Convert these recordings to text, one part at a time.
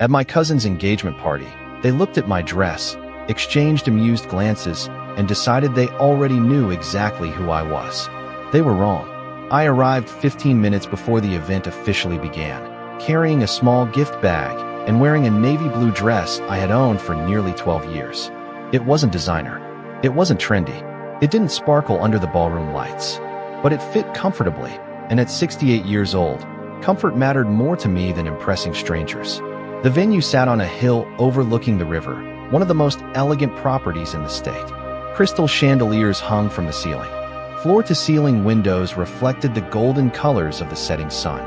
At my cousin's engagement party, they looked at my dress, exchanged amused glances, and decided they already knew exactly who I was. They were wrong. I arrived 15 minutes before the event officially began, carrying a small gift bag and wearing a navy blue dress I had owned for nearly 12 years. It wasn't designer. It wasn't trendy. It didn't sparkle under the ballroom lights. But it fit comfortably, and at 68 years old, comfort mattered more to me than impressing strangers. The venue sat on a hill overlooking the river, one of the most elegant properties in the state. Crystal chandeliers hung from the ceiling. Floor-to-ceiling windows reflected the golden colors of the setting sun.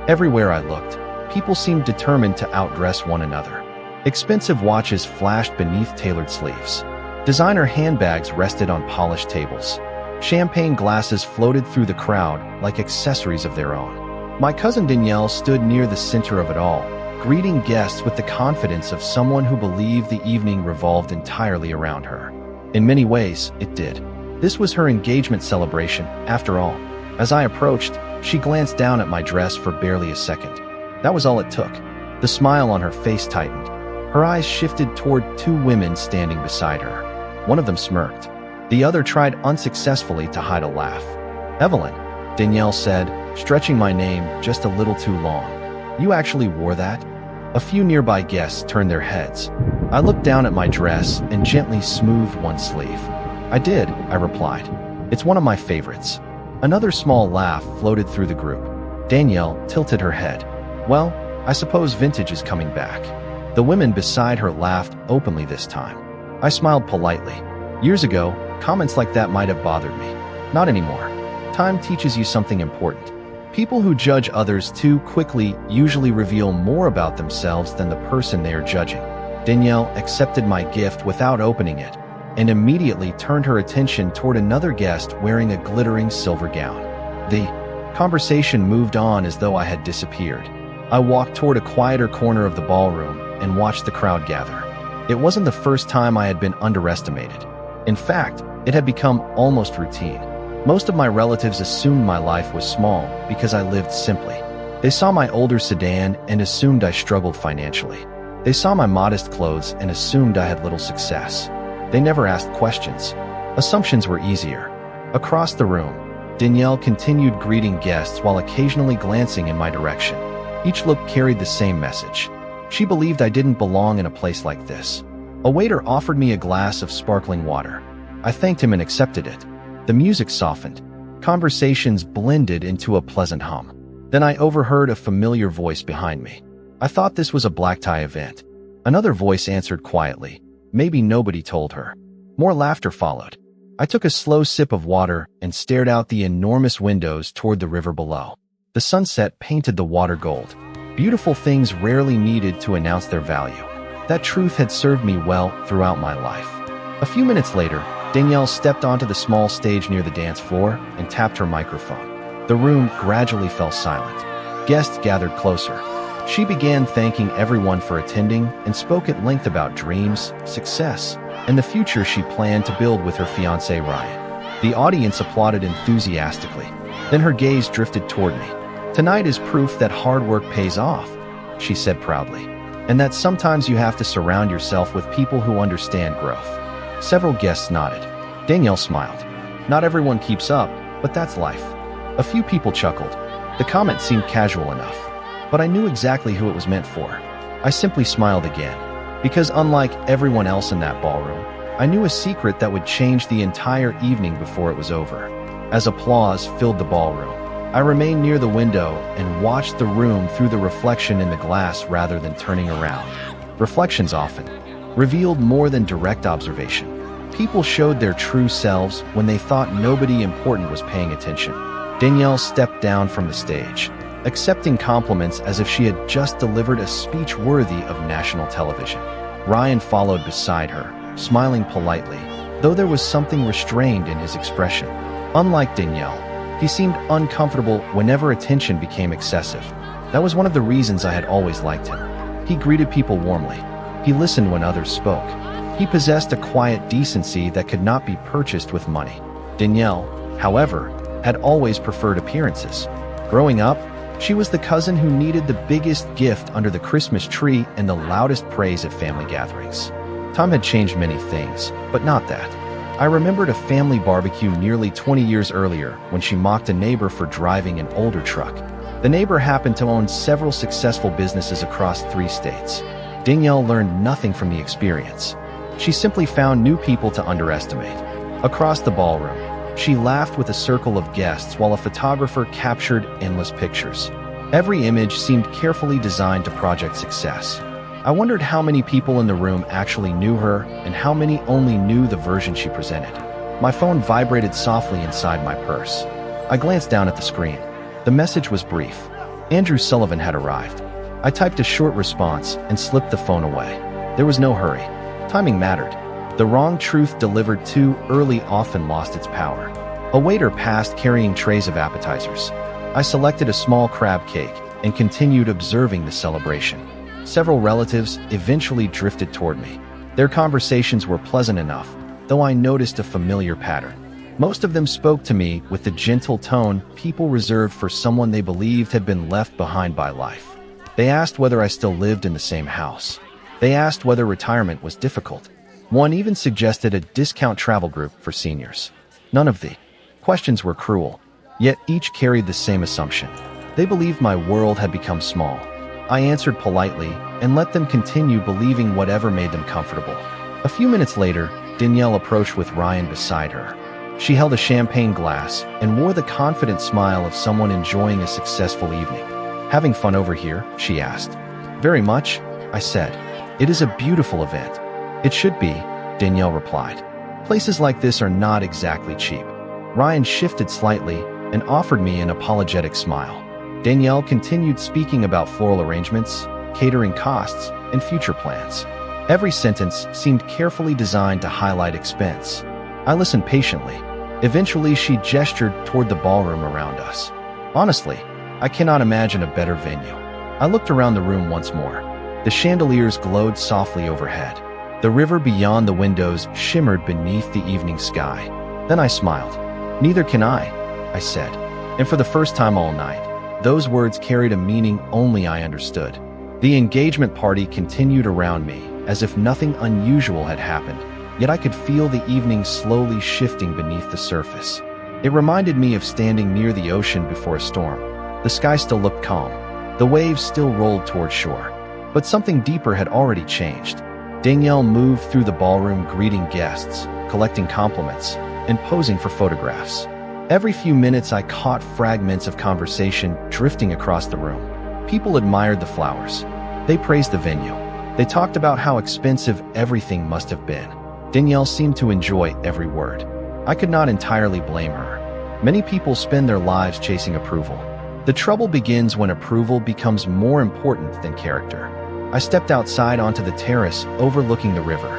Everywhere I looked, people seemed determined to outdress one another. Expensive watches flashed beneath tailored sleeves. Designer handbags rested on polished tables. Champagne glasses floated through the crowd like accessories of their own. My cousin Danielle stood near the center of it all, greeting guests with the confidence of someone who believed the evening revolved entirely around her. In many ways, it did. This was her engagement celebration, after all. As I approached, she glanced down at my dress for barely a second. That was all it took. The smile on her face tightened. Her eyes shifted toward two women standing beside her. One of them smirked. The other tried unsuccessfully to hide a laugh. "Evelyn," Danielle said, stretching my name just a little too long. "You actually wore that?" A few nearby guests turned their heads. I looked down at my dress and gently smoothed one sleeve. "I did," I replied. "It's one of my favorites." Another small laugh floated through the group. Danielle tilted her head. "Well, I suppose vintage is coming back." The women beside her laughed openly this time. I smiled politely. Years ago, comments like that might have bothered me. Not anymore. Time teaches you something important. People who judge others too quickly usually reveal more about themselves than the person they are judging. Danielle accepted my gift without opening it, and immediately turned her attention toward another guest wearing a glittering silver gown. The conversation moved on as though I had disappeared. I walked toward a quieter corner of the ballroom and watched the crowd gather. It wasn't the first time I had been underestimated. In fact, it had become almost routine. Most of my relatives assumed my life was small because I lived simply. They saw my older sedan and assumed I struggled financially. They saw my modest clothes and assumed I had little success. They never asked questions. Assumptions were easier. Across the room, Danielle continued greeting guests while occasionally glancing in my direction. Each look carried the same message. She believed I didn't belong in a place like this. A waiter offered me a glass of sparkling water. I thanked him and accepted it. The music softened. Conversations blended into a pleasant hum. Then I overheard a familiar voice behind me. I thought this was a black tie event. Another voice answered quietly. Maybe nobody told her. More laughter followed. I took a slow sip of water and stared out the enormous windows toward the river below. The sunset painted the water gold. Beautiful things rarely needed to announce their value. That truth had served me well throughout my life. A few minutes later, Danielle stepped onto the small stage near the dance floor and tapped her microphone. The room gradually fell silent. Guests gathered closer. She began thanking everyone for attending and spoke at length about dreams, success, and the future she planned to build with her fiancé Ryan. The audience applauded enthusiastically. Then her gaze drifted toward me. "Tonight is proof that hard work pays off," she said proudly, "and that sometimes you have to surround yourself with people who understand growth." Several guests nodded. Danielle smiled. "Not everyone keeps up, but that's life." A few people chuckled. The comment seemed casual enough, but I knew exactly who it was meant for. I simply smiled again, because unlike everyone else in that ballroom, I knew a secret that would change the entire evening before it was over. As applause filled the ballroom, I remained near the window and watched the room through the reflection in the glass rather than turning around. Reflections often revealed more than direct observation. People showed their true selves when they thought nobody important was paying attention. Danielle stepped down from the stage, accepting compliments as if she had just delivered a speech worthy of national television. Ryan followed beside her, smiling politely, though there was something restrained in his expression. Unlike Danielle, he seemed uncomfortable whenever attention became excessive. That was one of the reasons I had always liked him. He greeted people warmly. He listened when others spoke. He possessed a quiet decency that could not be purchased with money. Danielle, however, had always preferred appearances. Growing up, She was the cousin who needed the biggest gift under the Christmas tree and the loudest praise at family gatherings. Time had changed many things, but not that. I remembered a family barbecue nearly 20 years earlier when she mocked a neighbor for driving an older truck. The neighbor happened to own several successful businesses across 3 states. Danielle learned nothing from the experience. She simply found new people to underestimate. Across the ballroom, she laughed with a circle of guests while a photographer captured endless pictures. Every image seemed carefully designed to project success. I wondered how many people in the room actually knew her and how many only knew the version she presented. My phone vibrated softly inside my purse. I glanced down at the screen. The message was brief. Andrew Sullivan had arrived. I typed a short response and slipped the phone away. There was no hurry. Timing mattered. The wrong truth delivered too early often lost its power. A waiter passed carrying trays of appetizers. I selected a small crab cake and continued observing the celebration. Several relatives eventually drifted toward me. Their conversations were pleasant enough, though I noticed a familiar pattern. Most of them spoke to me with the gentle tone people reserved for someone they believed had been left behind by life. They asked whether I still lived in the same house. They asked whether retirement was difficult. One even suggested a discount travel group for seniors. None of the questions were cruel, yet each carried the same assumption. They believed my world had become small. I answered politely and let them continue believing whatever made them comfortable. A few minutes later, Danielle approached with Ryan beside her. She held a champagne glass and wore the confident smile of someone enjoying a successful evening. "Having fun over here?" she asked. "Very much," I said. "It is a beautiful event." "It should be," Danielle replied. "Places like this are not exactly cheap." Ryan shifted slightly and offered me an apologetic smile. Danielle continued speaking about floral arrangements, catering costs, and future plans. Every sentence seemed carefully designed to highlight expense. I listened patiently. Eventually, she gestured toward the ballroom around us. Honestly, I cannot imagine a better venue. I looked around the room once more. The chandeliers glowed softly overhead. The river beyond the windows shimmered beneath the evening sky. Then I smiled. "Neither can I," I said. And for the first time all night, those words carried a meaning only I understood. The engagement party continued around me, as if nothing unusual had happened, yet I could feel the evening slowly shifting beneath the surface. It reminded me of standing near the ocean before a storm. The sky still looked calm. The waves still rolled toward shore. But something deeper had already changed. Danielle moved through the ballroom greeting guests, collecting compliments, and posing for photographs. Every few minutes I caught fragments of conversation drifting across the room. People admired the flowers. They praised the venue. They talked about how expensive everything must have been. Danielle seemed to enjoy every word. I could not entirely blame her. Many people spend their lives chasing approval. The trouble begins when approval becomes more important than character. I stepped outside onto the terrace overlooking the river.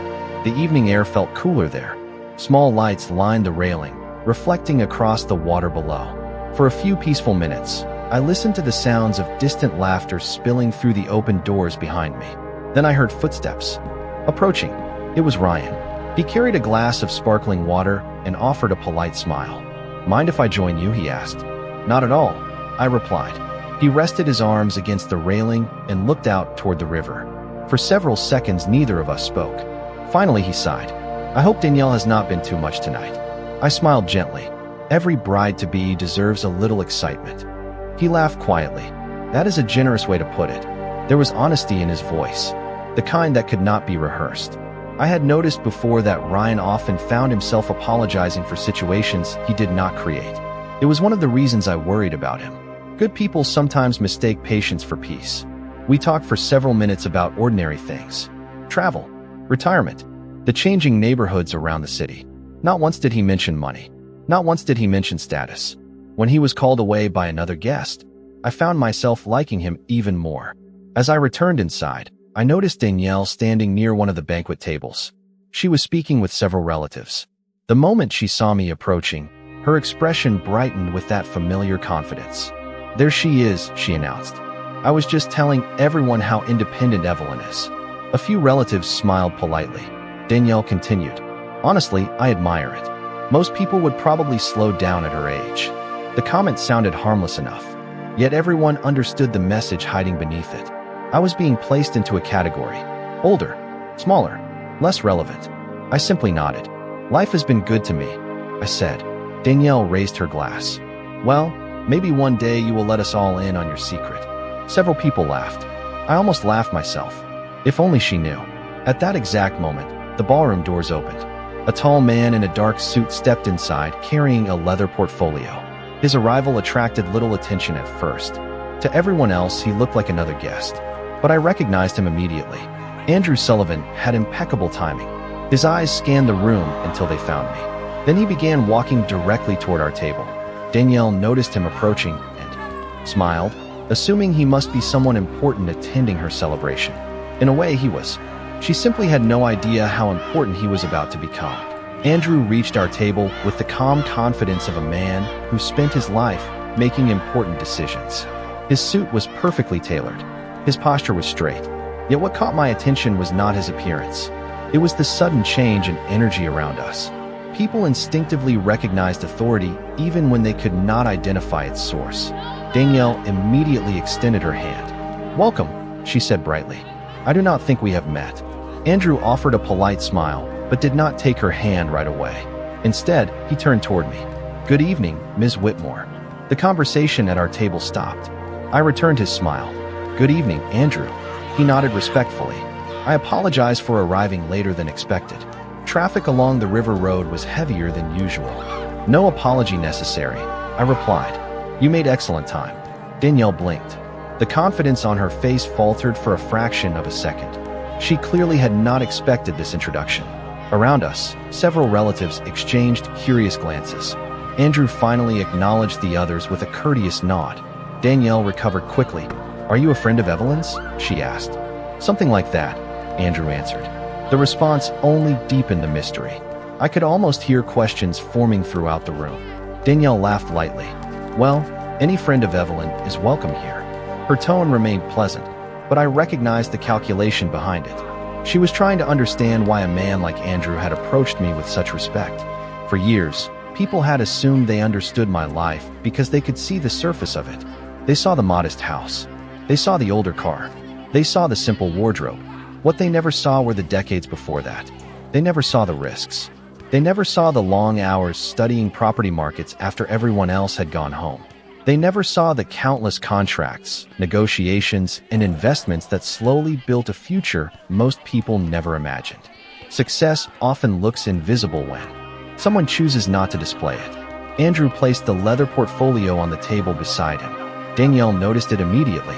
The evening air felt cooler there. Small lights lined the railing, reflecting across the water below. For a few peaceful minutes, I listened to the sounds of distant laughter spilling through the open doors behind me. Then I heard footsteps. Approaching. It was Ryan. He carried a glass of sparkling water and offered a polite smile. "Mind if I join you?" he asked. "Not at all," I replied. He rested his arms against the railing and looked out toward the river. For several seconds, neither of us spoke. Finally, he sighed. "I hope Danielle has not been too much tonight." I smiled gently. Every bride-to-be deserves a little excitement. He laughed quietly. That is a generous way to put it. There was honesty in his voice, the kind that could not be rehearsed. I had noticed before that Ryan often found himself apologizing for situations he did not create. It was one of the reasons I worried about him. Good people sometimes mistake patience for peace. We talked for several minutes about ordinary things. Travel, retirement, the changing neighborhoods around the city. Not once did he mention money. Not once did he mention status. When he was called away by another guest, I found myself liking him even more. As I returned inside, I noticed Danielle standing near one of the banquet tables. She was speaking with several relatives. The moment she saw me approaching, her expression brightened with that familiar confidence. "There she is," she announced. "I was just telling everyone how independent Evelyn is." A few relatives smiled politely. Danielle continued. "Honestly, I admire it. Most people would probably slow down at her age." The comment sounded harmless enough. Yet everyone understood the message hiding beneath it. I was being placed into a category. Older, smaller, less relevant. I simply nodded. Life has been good to me, I said. Danielle raised her glass. Well, maybe one day you will let us all in on your secret. Several people laughed. I almost laughed myself. If only she knew. At that exact moment, the ballroom doors opened. A tall man in a dark suit stepped inside, carrying a leather portfolio. His arrival attracted little attention at first. To everyone else, he looked like another guest. But I recognized him immediately. Andrew Sullivan had impeccable timing. His eyes scanned the room until they found me. Then he began walking directly toward our table. Danielle noticed him approaching and smiled, assuming he must be someone important attending her celebration. In a way, he was. She simply had no idea how important he was about to become. Andrew reached our table with the calm confidence of a man who spent his life making important decisions. His suit was perfectly tailored. His posture was straight. Yet what caught my attention was not his appearance. It was the sudden change in energy around us. People instinctively recognized authority even when they could not identify its source. Danielle immediately extended her hand. "Welcome," she said brightly. "I do not think we have met." Andrew offered a polite smile, but did not take her hand right away. Instead, he turned toward me. "Good evening, Ms. Whitmore." The conversation at our table stopped. I returned his smile. "Good evening, Andrew." He nodded respectfully. I apologized for arriving later than expected. Traffic along the river road was heavier than usual. "No apology necessary," I replied. "You made excellent time." Danielle blinked. The confidence on her face faltered for a fraction of a second. She clearly had not expected this introduction. Around us, several relatives exchanged curious glances. Andrew finally acknowledged the others with a courteous nod. Danielle recovered quickly. "Are you a friend of Evelyn's?" she asked. "Something like that," Andrew answered. The response only deepened the mystery. I could almost hear questions forming throughout the room. Danielle laughed lightly. "Well, any friend of Evelyn is welcome here." Her tone remained pleasant, but I recognized the calculation behind it. She was trying to understand why a man like Andrew had approached me with such respect. For years, people had assumed they understood my life because they could see the surface of it. They saw the modest house. They saw the older car. They saw the simple wardrobe. What they never saw were the decades before that. They never saw the risks. They never saw the long hours studying property markets after everyone else had gone home. They never saw the countless contracts, negotiations, and investments that slowly built a future most people never imagined. Success often looks invisible when someone chooses not to display it. Andrew placed the leather portfolio on the table beside him. Danielle noticed it immediately.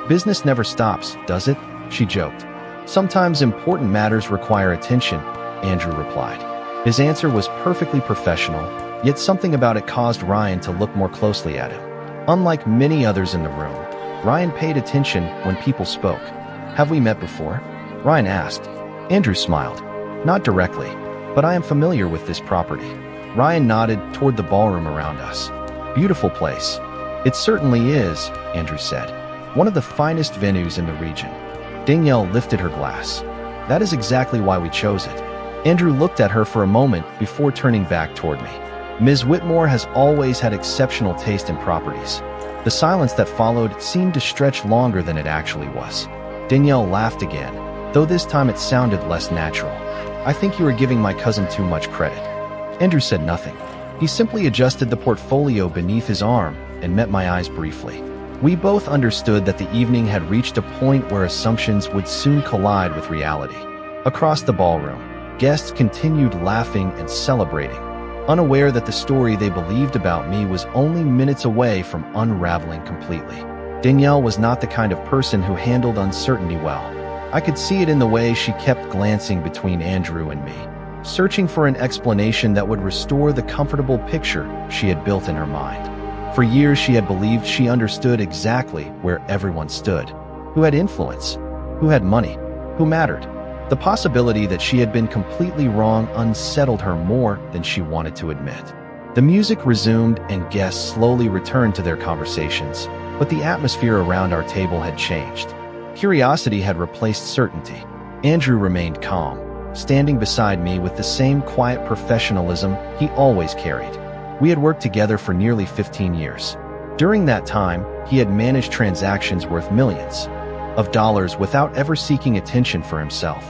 "Business never stops, does it?" she joked. "Sometimes important matters require attention," Andrew replied. His answer was perfectly professional, yet something about it caused Ryan to look more closely at him. Unlike many others in the room, Ryan paid attention when people spoke. "Have we met before?" Ryan asked. Andrew smiled. "Not directly, but I am familiar with this property." Ryan nodded toward the ballroom around us. "Beautiful place." "It certainly is," Andrew said. "One of the finest venues in the region." Danielle lifted her glass. "That is exactly why we chose it." Andrew looked at her for a moment before turning back toward me. "Ms. Whitmore has always had exceptional taste in properties." The silence that followed seemed to stretch longer than it actually was. Danielle laughed again, though this time it sounded less natural. "I think you are giving my cousin too much credit." Andrew said nothing. He simply adjusted the portfolio beneath his arm and met my eyes briefly. We both understood that the evening had reached a point where assumptions would soon collide with reality. Across the ballroom, guests continued laughing and celebrating, unaware that the story they believed about me was only minutes away from unraveling completely. Danielle was not the kind of person who handled uncertainty well. I could see it in the way she kept glancing between Andrew and me, searching for an explanation that would restore the comfortable picture she had built in her mind. For years she had believed she understood exactly where everyone stood, who had influence, who had money, who mattered. The possibility that she had been completely wrong unsettled her more than she wanted to admit. The music resumed and guests slowly returned to their conversations, but the atmosphere around our table had changed. Curiosity had replaced certainty. Andrew remained calm, standing beside me with the same quiet professionalism he always carried. We had worked together for nearly 15 years. During that time, he had managed transactions worth millions of dollars without ever seeking attention for himself.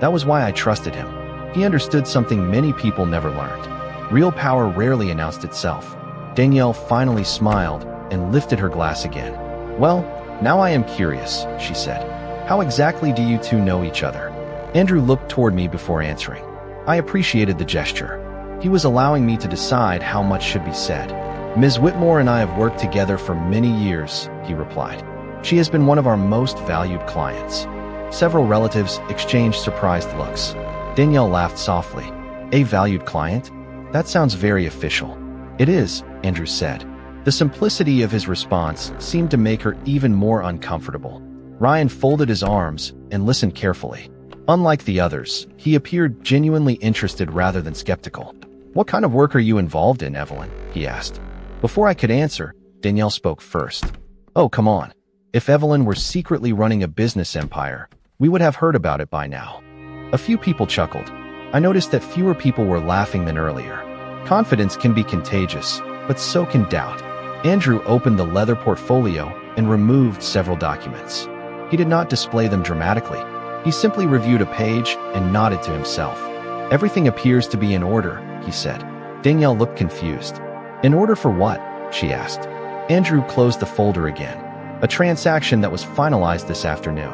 That was why I trusted him. He understood something many people never learned. Real power rarely announced itself. Danielle finally smiled and lifted her glass again. "Well, now I am curious," she said. "How exactly do you two know each other?" Andrew looked toward me before answering. I appreciated the gesture. He was allowing me to decide how much should be said. "Ms. Whitmore and I have worked together for many years," he replied. "She has been one of our most valued clients." Several relatives exchanged surprised looks. Danielle laughed softly. "A valued client? That sounds very official." "It is," Andrew said. The simplicity of his response seemed to make her even more uncomfortable. Ryan folded his arms and listened carefully. Unlike the others, he appeared genuinely interested rather than skeptical. "What kind of work are you involved in, Evelyn?" he asked. Before I could answer, Danielle spoke first. "Oh, come on. If Evelyn were secretly running a business empire, we would have heard about it by now." A few people chuckled. I noticed that fewer people were laughing than earlier. Confidence can be contagious, but so can doubt. Andrew opened the leather portfolio and removed several documents. He did not display them dramatically. He simply reviewed a page and nodded to himself. "Everything appears to be in order," he said. Danielle looked confused. "In order for what?" she asked. Andrew closed the folder again. "A transaction that was finalized this afternoon."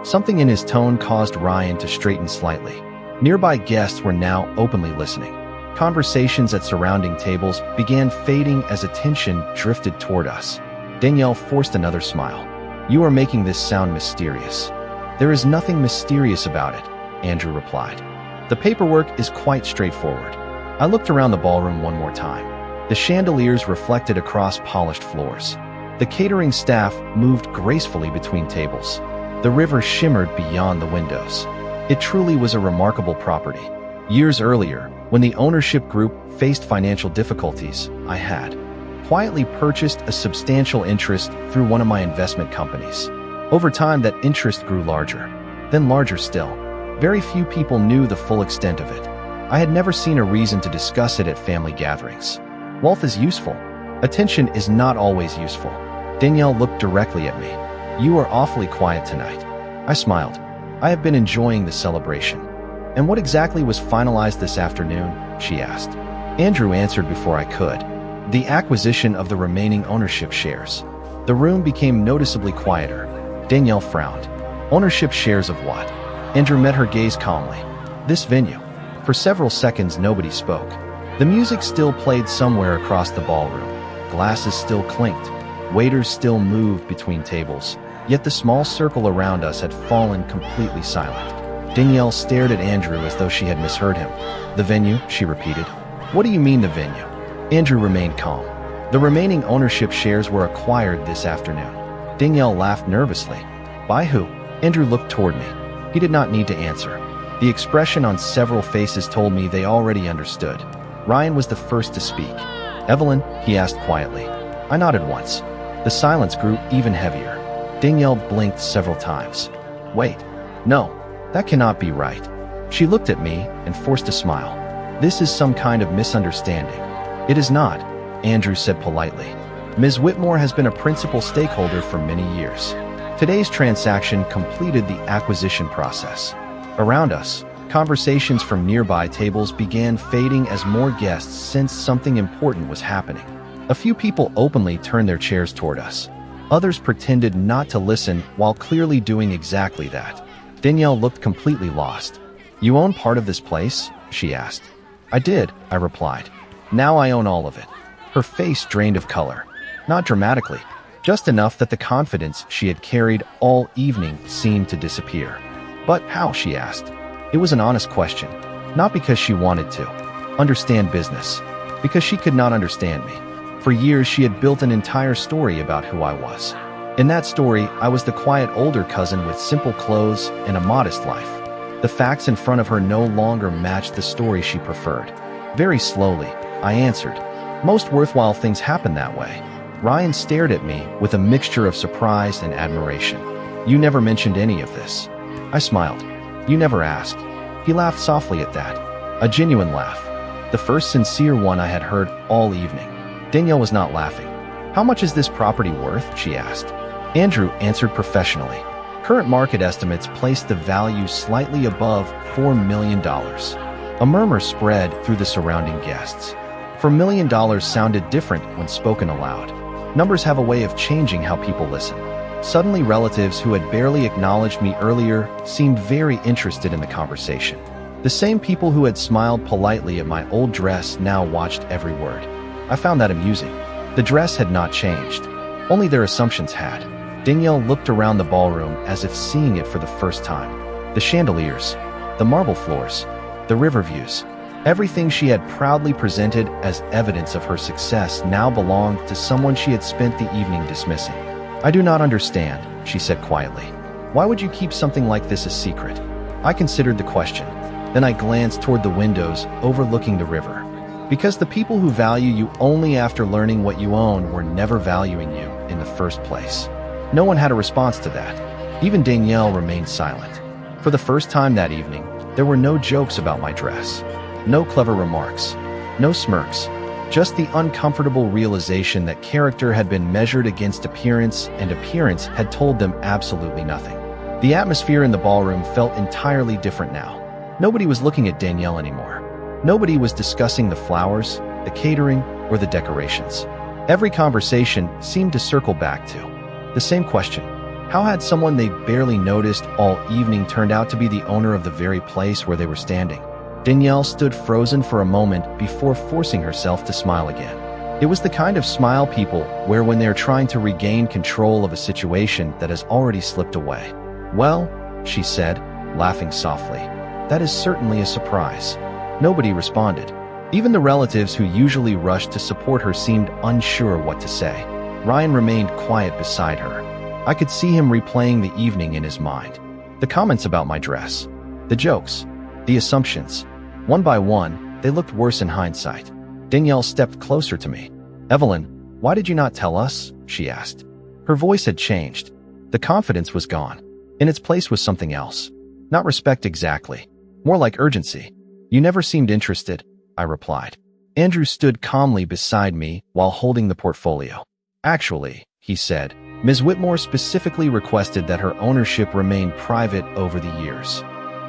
Something in his tone caused Ryan to straighten slightly. Nearby guests were now openly listening. Conversations at surrounding tables began fading as attention drifted toward us. Danielle forced another smile. "You are making this sound mysterious." "There is nothing mysterious about it," Andrew replied. "The paperwork is quite straightforward." I looked around the ballroom one more time. The chandeliers reflected across polished floors. The catering staff moved gracefully between tables. The river shimmered beyond the windows. It truly was a remarkable property. Years earlier, when the ownership group faced financial difficulties, I had quietly purchased a substantial interest through one of my investment companies. Over time, that interest grew larger, then larger still. Very few people knew the full extent of it. I had never seen a reason to discuss it at family gatherings. Wealth is useful. Attention is not always useful. Danielle looked directly at me. "You are awfully quiet tonight." I smiled. "I have been enjoying the celebration." "And what exactly was finalized this afternoon?" she asked. Andrew answered before I could. "The acquisition of the remaining ownership shares." The room became noticeably quieter. Danielle frowned. "Ownership shares of what?" Andrew met her gaze calmly. "This venue." For several seconds, nobody spoke. The music still played somewhere across the ballroom. Glasses still clinked. Waiters still moved between tables. Yet the small circle around us had fallen completely silent. Danielle stared at Andrew as though she had misheard him. "The venue," she repeated. "What do you mean, the venue?" Andrew remained calm. "The remaining ownership shares were acquired this afternoon." Danielle laughed nervously. "By who?" Andrew looked toward me. He did not need to answer. The expression on several faces told me they already understood. Ryan was the first to speak. "Evelyn?" he asked quietly. I nodded once. The silence grew even heavier. Danielle blinked several times. "Wait. No, that cannot be right." She looked at me and forced a smile. "This is some kind of misunderstanding." "It is not," Andrew said politely. "Ms. Whitmore has been a principal stakeholder for many years. Today's transaction completed the acquisition process." Around us, conversations from nearby tables began fading as more guests sensed something important was happening. A few people openly turned their chairs toward us. Others pretended not to listen while clearly doing exactly that. Danielle looked completely lost. "You own part of this place?" she asked. "I did," I replied. "Now I own all of it." Her face drained of color. Not dramatically, just enough that the confidence she had carried all evening seemed to disappear. "But how?" she asked. It was an honest question, not because she wanted to understand business, because she could not understand me. For years, she had built an entire story about who I was. In that story, I was the quiet older cousin with simple clothes and a modest life. The facts in front of her no longer matched the story she preferred. Very slowly, I answered, "Most worthwhile things happen that way." Ryan stared at me with a mixture of surprise and admiration. "You never mentioned any of this." I smiled. "You never asked." He laughed softly at that. A genuine laugh. The first sincere one I had heard all evening. Danielle was not laughing. "How much is this property worth?" she asked. Andrew answered professionally. Current market estimates placed the value slightly above $4 million. A murmur spread through the surrounding guests. $4 million sounded different when spoken aloud. Numbers have a way of changing how people listen. Suddenly, relatives who had barely acknowledged me earlier seemed very interested in the conversation. The same people who had smiled politely at my old dress now watched every word. I found that amusing. The dress had not changed. Only their assumptions had. Danielle looked around the ballroom as if seeing it for the first time. The chandeliers, the marble floors, the river views. Everything she had proudly presented as evidence of her success now belonged to someone she had spent the evening dismissing. "I do not understand," she said quietly. "Why would you keep something like this a secret?" I considered the question. Then I glanced toward the windows overlooking the river. "Because the people who value you only after learning what you own were never valuing you in the first place." No one had a response to that. Even Danielle remained silent. For the first time that evening, there were no jokes about my dress. No clever remarks. No smirks. Just the uncomfortable realization that character had been measured against appearance, and appearance had told them absolutely nothing. The atmosphere in the ballroom felt entirely different now. Nobody was looking at Danielle anymore. Nobody was discussing the flowers, the catering, or the decorations. Every conversation seemed to circle back to the same question. How had someone they barely noticed all evening turned out to be the owner of the very place where they were standing? Danielle stood frozen for a moment before forcing herself to smile again. It was the kind of smile people wear when they're trying to regain control of a situation that has already slipped away. "Well," she said, laughing softly, "that is certainly a surprise." Nobody responded. Even the relatives who usually rushed to support her seemed unsure what to say. Ryan remained quiet beside her. I could see him replaying the evening in his mind. The comments about my dress, the jokes, the assumptions. One by one, they looked worse in hindsight. Danielle stepped closer to me. "Evelyn, why did you not tell us?" she asked. Her voice had changed. The confidence was gone. In its place was something else. Not respect exactly. More like urgency. "You never seemed interested," I replied. Andrew stood calmly beside me while holding the portfolio. "Actually," he said, "Ms. Whitmore specifically requested that her ownership remain private over the years."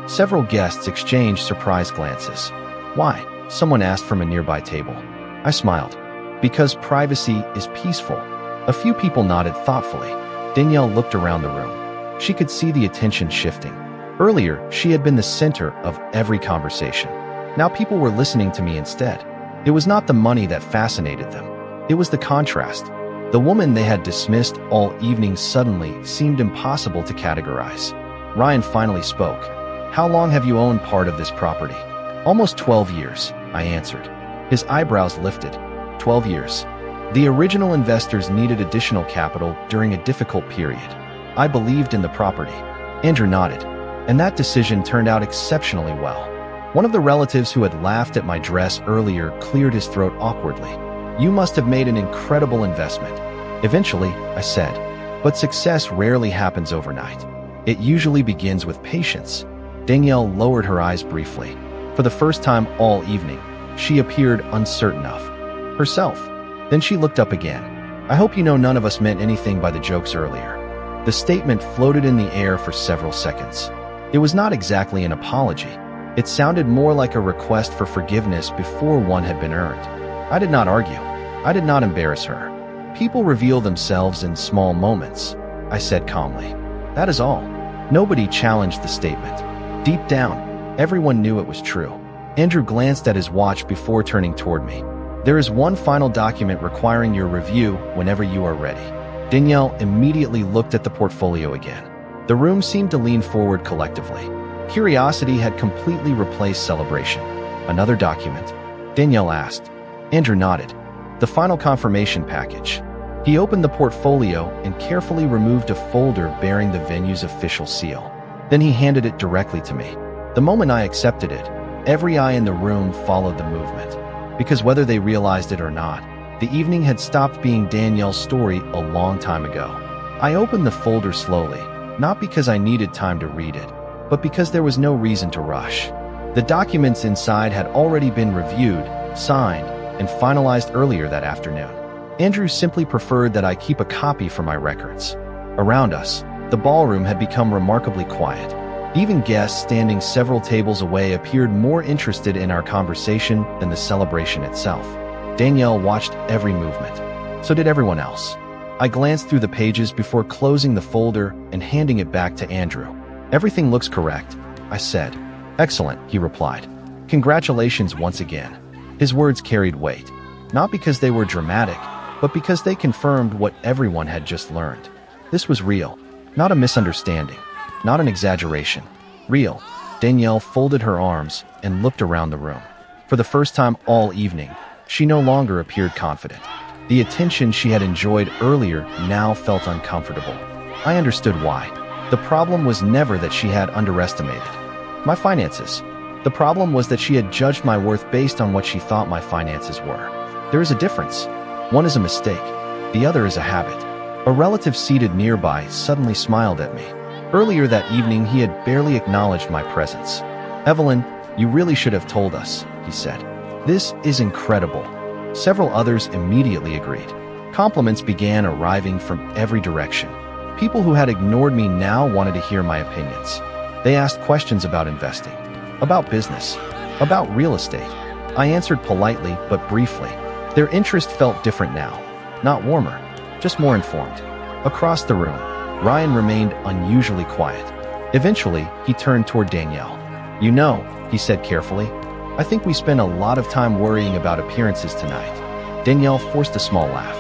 Several guests exchanged surprised glances. "Why?" someone asked from a nearby table. I smiled. "Because privacy is peaceful." A few people nodded thoughtfully. Danielle looked around the room. She could see the attention shifting. Earlier, she had been the center of every conversation. Now people were listening to me instead. It was not the money that fascinated them. It was the contrast. The woman they had dismissed all evening suddenly seemed impossible to categorize. Ryan finally spoke. "How long have you owned part of this property?" "Almost 12 years, I answered. His eyebrows lifted. 12 years. The original investors needed additional capital during a difficult period. I believed in the property." Andrew nodded. "And that decision turned out exceptionally well." One of the relatives who had laughed at my dress earlier cleared his throat awkwardly. "You must have made an incredible investment." "Eventually," I said. "But success rarely happens overnight. It usually begins with patience." Danielle lowered her eyes briefly. For the first time all evening, she appeared uncertain of herself. Then she looked up again. "I hope you know none of us meant anything by the jokes earlier." The statement floated in the air for several seconds. It was not exactly an apology. It sounded more like a request for forgiveness before one had been earned. I did not argue. I did not embarrass her. "People reveal themselves in small moments," I said calmly. "That is all." Nobody challenged the statement. Deep down, everyone knew it was true. Andrew glanced at his watch before turning toward me. "There is one final document requiring your review whenever you are ready." Danielle immediately looked at the portfolio again. The room seemed to lean forward collectively. Curiosity had completely replaced celebration. "Another document?" Danielle asked. Andrew nodded. "The final confirmation package." He opened the portfolio and carefully removed a folder bearing the venue's official seal. Then he handed it directly to me. The moment I accepted it, every eye in the room followed the movement. Because whether they realized it or not, the evening had stopped being Danielle's story a long time ago. I opened the folder slowly, not because I needed time to read it, but because there was no reason to rush. The documents inside had already been reviewed, signed, and finalized earlier that afternoon. Andrew simply preferred that I keep a copy for my records. Around us, the ballroom had become remarkably quiet. Even guests standing several tables away appeared more interested in our conversation than the celebration itself. Danielle watched every movement. So did everyone else. I glanced through the pages before closing the folder and handing it back to Andrew. "Everything looks correct," I said. "Excellent," he replied. "Congratulations once again." His words carried weight, not because they were dramatic, but because they confirmed what everyone had just learned. This was real, not a misunderstanding, not an exaggeration. Real. Danielle folded her arms and looked around the room. For the first time all evening, she no longer appeared confident. The attention she had enjoyed earlier now felt uncomfortable. I understood why. The problem was never that she had underestimated my finances. The problem was that she had judged my worth based on what she thought my finances were. There is a difference. One is a mistake. The other is a habit. A relative seated nearby suddenly smiled at me. Earlier that evening, he had barely acknowledged my presence. "Evelyn, you really should have told us," he said. "This is incredible." Several others immediately agreed. Compliments began arriving from every direction. People who had ignored me now wanted to hear my opinions. They asked questions about investing, about business, about real estate. I answered politely but briefly. Their interest felt different now. Not warmer, just more informed. Across the room, Ryan remained unusually quiet. Eventually, he turned toward Danielle. "You know," he said carefully, "I think we spent a lot of time worrying about appearances tonight." Danielle forced a small laugh.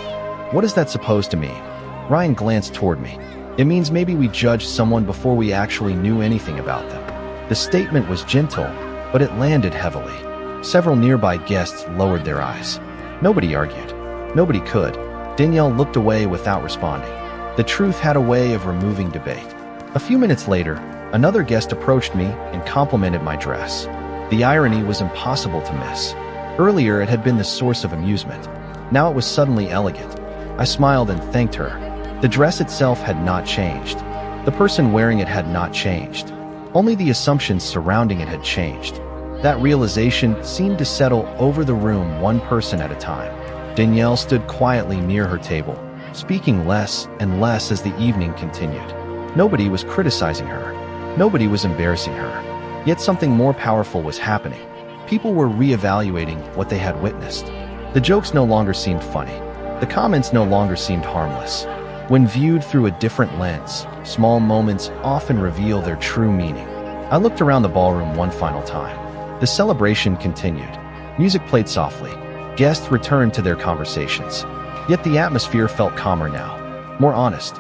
"What is that supposed to mean?" Ryan glanced toward me. "It means maybe we judged someone before we actually knew anything about them." The statement was gentle, but it landed heavily. Several nearby guests lowered their eyes. Nobody argued. Nobody could. Danielle looked away without responding. The truth had a way of removing debate. A few minutes later, another guest approached me and complimented my dress. The irony was impossible to miss. Earlier, it had been the source of amusement. Now it was suddenly elegant. I smiled and thanked her. The dress itself had not changed. The person wearing it had not changed. Only the assumptions surrounding it had changed. That realization seemed to settle over the room one person at a time. Danielle stood quietly near her table, speaking less and less as the evening continued. Nobody was criticizing her. Nobody was embarrassing her. Yet something more powerful was happening. People were reevaluating what they had witnessed. The jokes no longer seemed funny. The comments no longer seemed harmless. When viewed through a different lens, small moments often reveal their true meaning. I looked around the ballroom one final time. The celebration continued. Music played softly. Guests returned to their conversations. Yet the atmosphere felt calmer now, more honest,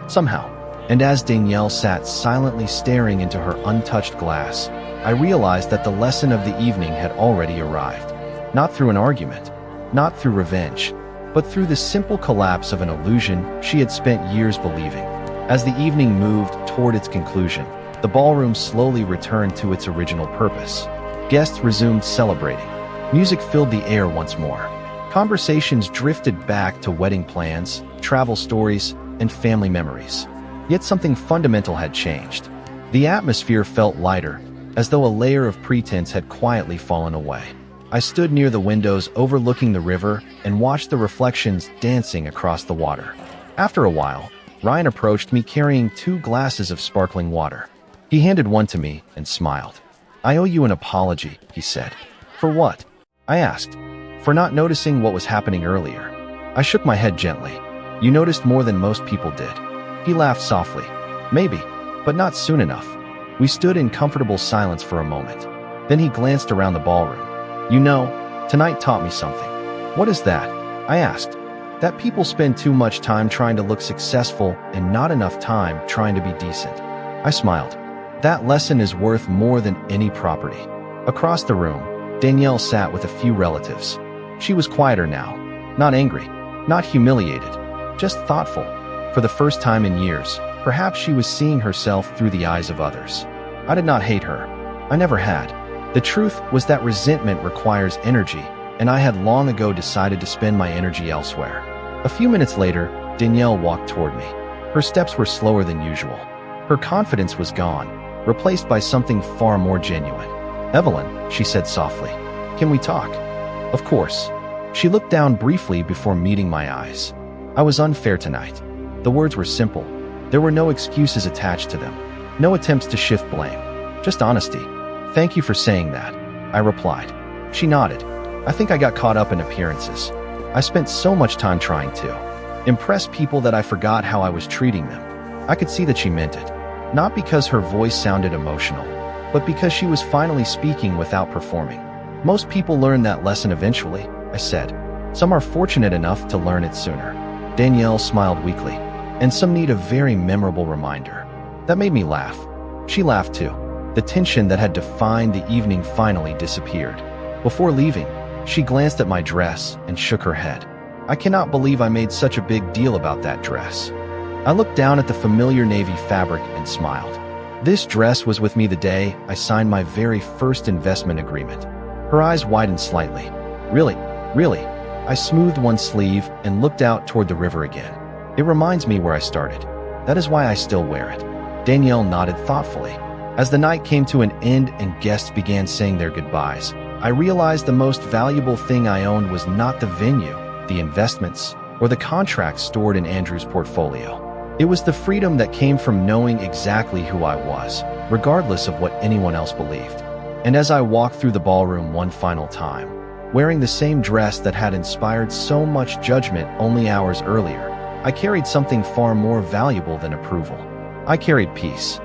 somehow. And as Danielle sat silently staring into her untouched glass, I realized that the lesson of the evening had already arrived. Not through an argument, not through revenge, but through the simple collapse of an illusion she had spent years believing. As the evening moved toward its conclusion, the ballroom slowly returned to its original purpose. Guests resumed celebrating. Music filled the air once more. Conversations drifted back to wedding plans, travel stories, and family memories. Yet something fundamental had changed. The atmosphere felt lighter, as though a layer of pretense had quietly fallen away. I stood near the windows overlooking the river and watched the reflections dancing across the water. After a while, Ryan approached me carrying 2 glasses of sparkling water. He handed one to me and smiled. "I owe you an apology," he said. "For what?" I asked. "For not noticing what was happening earlier." I shook my head gently. "You noticed more than most people did." He laughed softly. "Maybe, but not soon enough." We stood in comfortable silence for a moment. Then he glanced around the ballroom. "You know, tonight taught me something." "What is that?" I asked. "That people spend too much time trying to look successful and not enough time trying to be decent." I smiled. "That lesson is worth more than any property." Across the room, Danielle sat with a few relatives. She was quieter now, not angry, not humiliated, just thoughtful. For the first time in years, perhaps she was seeing herself through the eyes of others. I did not hate her. I never had. The truth was that resentment requires energy, and I had long ago decided to spend my energy elsewhere. A few minutes later, Danielle walked toward me. Her steps were slower than usual. Her confidence was gone, replaced by something far more genuine. "Evelyn," she said softly, "can we talk?" "Of course." She looked down briefly before meeting my eyes. I was unfair tonight. The words were simple. There were no excuses attached to them. No attempts to shift blame. Just honesty. Thank you for saying that, I replied. She nodded. I think I got caught up in appearances. I spent so much time trying to impress people that I forgot how I was treating them. I could see that she meant it. Not because her voice sounded emotional, but because she was finally speaking without performing. Most people learn that lesson eventually, I said. Some are fortunate enough to learn it sooner. Danielle smiled weakly. And some need a very memorable reminder. That made me laugh. She laughed too. The tension that had defined the evening finally disappeared. Before leaving, she glanced at my dress and shook her head. I cannot believe I made such a big deal about that dress. I looked down at the familiar navy fabric and smiled. This dress was with me the day I signed my very first investment agreement. Her eyes widened slightly. Really? I smoothed one sleeve and looked out toward the river again. It reminds me where I started. That is why I still wear it. Danielle nodded thoughtfully. As the night came to an end and guests began saying their goodbyes, I realized the most valuable thing I owned was not the venue, the investments, or the contracts stored in Andrew's portfolio. It was the freedom that came from knowing exactly who I was, regardless of what anyone else believed. And as I walked through the ballroom one final time, wearing the same dress that had inspired so much judgment only hours earlier, I carried something far more valuable than approval. I carried peace.